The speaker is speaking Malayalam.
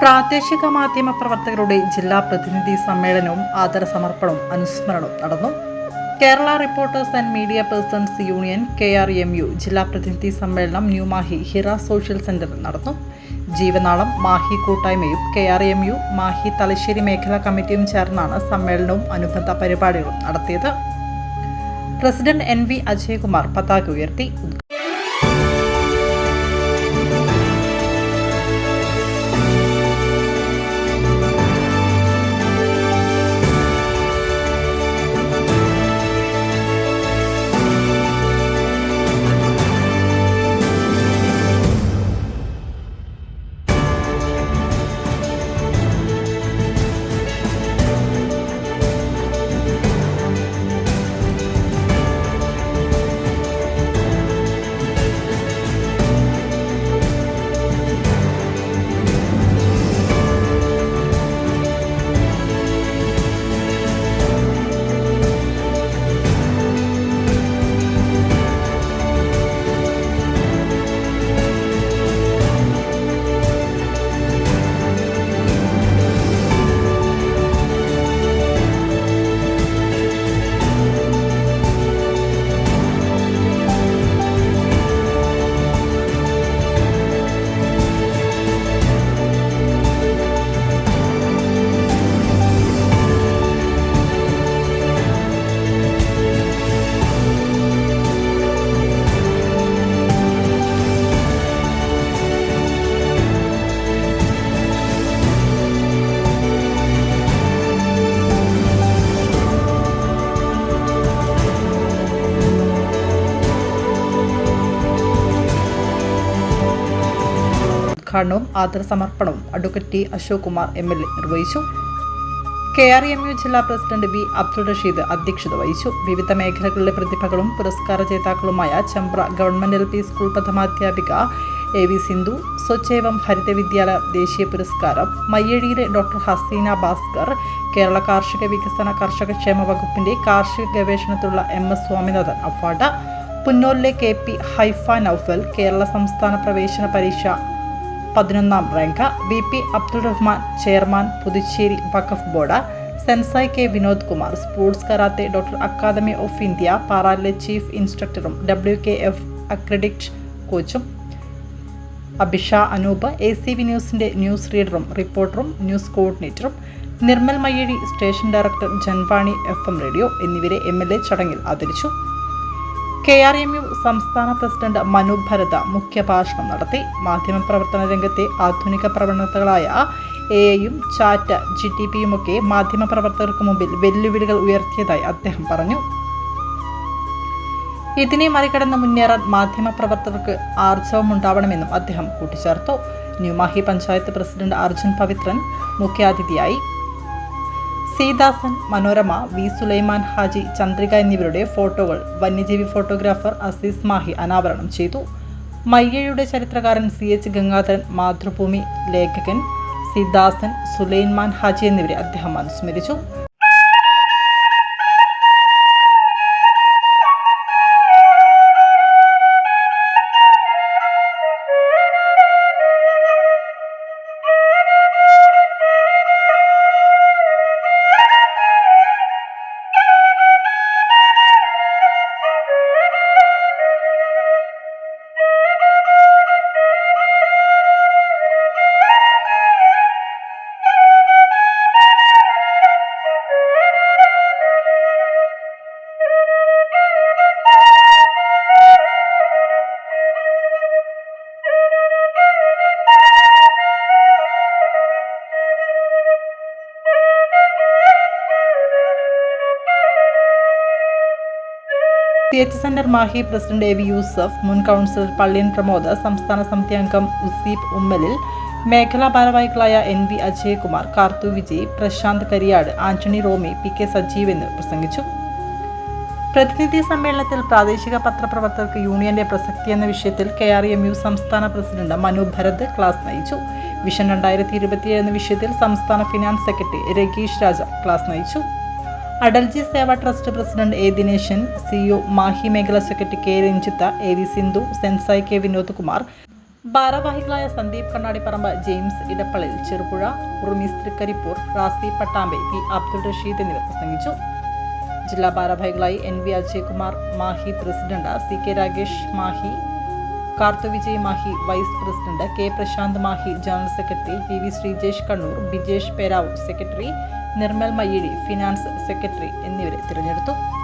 പ്രാദേശിക മാധ്യമ പ്രവർത്തകരുടെ ജില്ലാ പ്രതിനിധി സമ്മേളനവും ആദരസമർപ്പണവും അനുസ്മരണവും നടന്നു. Kerala reporters and media persons union KRMU ജില്ലാ പ്രതിനിധി സമ്മേളനം ന്യൂ മാഹി ഹിറ സോഷ്യൽ സെന്ററിൽ നടന്നു. ജീവനാളം മാഹി കൂട്ടായ്മയും KRMU മാഹി തലശ്ശേരി മേഖലാ കമ്മിറ്റിയും ചേർന്നാണ് സമ്മേളനവും അനുബന്ധ പരിപാടികളും നടത്തിയത്. പ്രസിഡന്റ് NV അജയകുമാർ പതാക ഉയർത്തി. ഉദ്ഘാടനവും ആദരസമർപ്പണവും അഡ്വക്കേറ്റ് അശോക് കുമാർ MLA നിർവഹിച്ചു. KRMU ജില്ലാ പ്രസിഡന്റ് V അബ്ദുൾ റഷീദ് അധ്യക്ഷത വഹിച്ചു. വിവിധ മേഖലകളിലെ പ്രതിഭകളും പുരസ്കാര ജേതാക്കളുമായ ചെമ്പ്ര ഗവൺമെന്റ് LP സ്കൂൾ പ്രഥമാധ്യാപിക AV സിന്ധു, സ്വച്ഛേവം ഹരിത വിദ്യാലയ ദേശീയ പുരസ്കാരം, മയ്യഴിയിലെ ഡോക്ടർ ഹസീന ഭാസ്കർ, കേരള കാർഷിക വികസന കർഷകക്ഷേമ വകുപ്പിന്റെ കാർഷിക ഗവേഷണത്തിലുള്ള MS സ്വാമിനാഥൻ അവാർഡ്, പുന്നോലിലെ KP ഹൈഫ നൌഫൽ കേരള സംസ്ഥാന പ്രവേശന പരീക്ഷ 11ാം rank, BP Abdul Rahman chairman Puducherry Waqf board, sensei K Vinod Kumar, sports karate doctor academy of India പാറാലിലെ ചീഫ് ഇൻസ്ട്രക്ടറും WKF അക്രഡിറ്റ് കോച്ചും, അഭിഷ അനൂപ് ACV ന്യൂസിന്റെ ന്യൂസ് റീഡറും റിപ്പോർട്ടറും ന്യൂസ് കോർഡിനേറ്ററും, Nirmal Mayyazhi station director Janvani FM radio എന്നിവരെ MLA ചടങ്ങിൽ ആദരിച്ചു. KRMU സംസ്ഥാന പ്രസിഡന്റ് മനു ഭരത മുഖ്യഭാഷണം നടത്തി. മാധ്യമപ്രവർത്തന രംഗത്തെ ആധുനിക പ്രവണതകളായ AI-യും ചാറ്റ് GTP-യുമൊക്കെ മാധ്യമപ്രവർത്തകർക്ക് മുമ്പിൽ വെല്ലുവിളികൾ ഉയർത്തിയതായി അദ്ദേഹം പറഞ്ഞു. ഇതിനെ മറികടന്ന് മുന്നേറാൻ മാധ്യമപ്രവർത്തകർക്ക് ആർജവമുണ്ടാവണമെന്നും അദ്ദേഹം കൂട്ടിച്ചേർത്തു. ന്യൂമാഹി പഞ്ചായത്ത് പ്രസിഡന്റ് അർജുൻ പവിത്രൻ മുഖ്യാതിഥിയായി. സീദാസൻ, മനോരമ, V സുലൈമാൻ ഹാജി, ചന്ദ്രിക എന്നിവരുടെ ഫോട്ടോകൾ വന്യജീവി ഫോട്ടോഗ്രാഫർ അസീസ് മാഹി അനാവരണം ചെയ്തു. മയ്യഴിയുടെ ചരിത്രകാരൻ CH ഗംഗാധരൻ, മാതൃഭൂമി ലേഖകൻ സീദാസൻ, സുലൈമാൻ ഹാജി എന്നിവരെ അദ്ദേഹം അനുസ്മരിച്ചു. CH centre Mahe president AV Yusuf, മുൻ കൗൺസിലർ പള്ളിയൻ പ്രമോദ്, സംസ്ഥാന സമിതി അംഗം ഉസീബ് ഉമ്മലിൽ, മേഖലാ ഭാരവാഹികളായ NV അജയകുമാർ, കാർത്തു വിജയ്, പ്രശാന്ത് കരിയാട്, ആന്റണി റോമി, PK സജീവ് എന്നിവർ പ്രസംഗിച്ചു. പ്രതിനിധി സമ്മേളനത്തിൽ പ്രാദേശിക പത്രപ്രവർത്തകർക്ക് യൂണിയന്റെ പ്രസക്തി എന്ന വിഷയത്തിൽ KRMU സംസ്ഥാന പ്രസിഡന്റ് മനു ഭരത് ക്ലാസ് നയിച്ചു. വിഷൻ 2027 എന്ന വിഷയത്തിൽ സംസ്ഥാന finance secretary Rageesh Raja class നയിച്ചു. Atalji Seva trust president A Dineshan, CEO Mahe മേഖലാ secretary K Ranjitha, AV Sindhu, sensei K Vinod Kumar, ഭാരവാഹികളായ സന്ദീപ് കണ്ണാടിപ്പറമ്പ്, ജെയിംസ് ഇടപ്പള്ളിൽ, ചെറുപുഴ, ഉറുമീസ് തൃക്കരിപ്പൂർ, റാസി പട്ടാമ്പെ, വി അബ്ദുൾ റഷീദ് എന്നിവർ പ്രസംഗിച്ചു. ജില്ലാ ഭാരവാഹികളായി NV Ajaykumar Mahe president, CK Ragesh Mahe, Karthu Vijay Mahe vice president, K Prashanth Mahe general secretary, VV Sreejesh Kannur, Bijesh Peravoor secretary, Nirmal Mayyazhi finance secretary എന്നിവരെ തിരഞ്ഞെടുത്തു.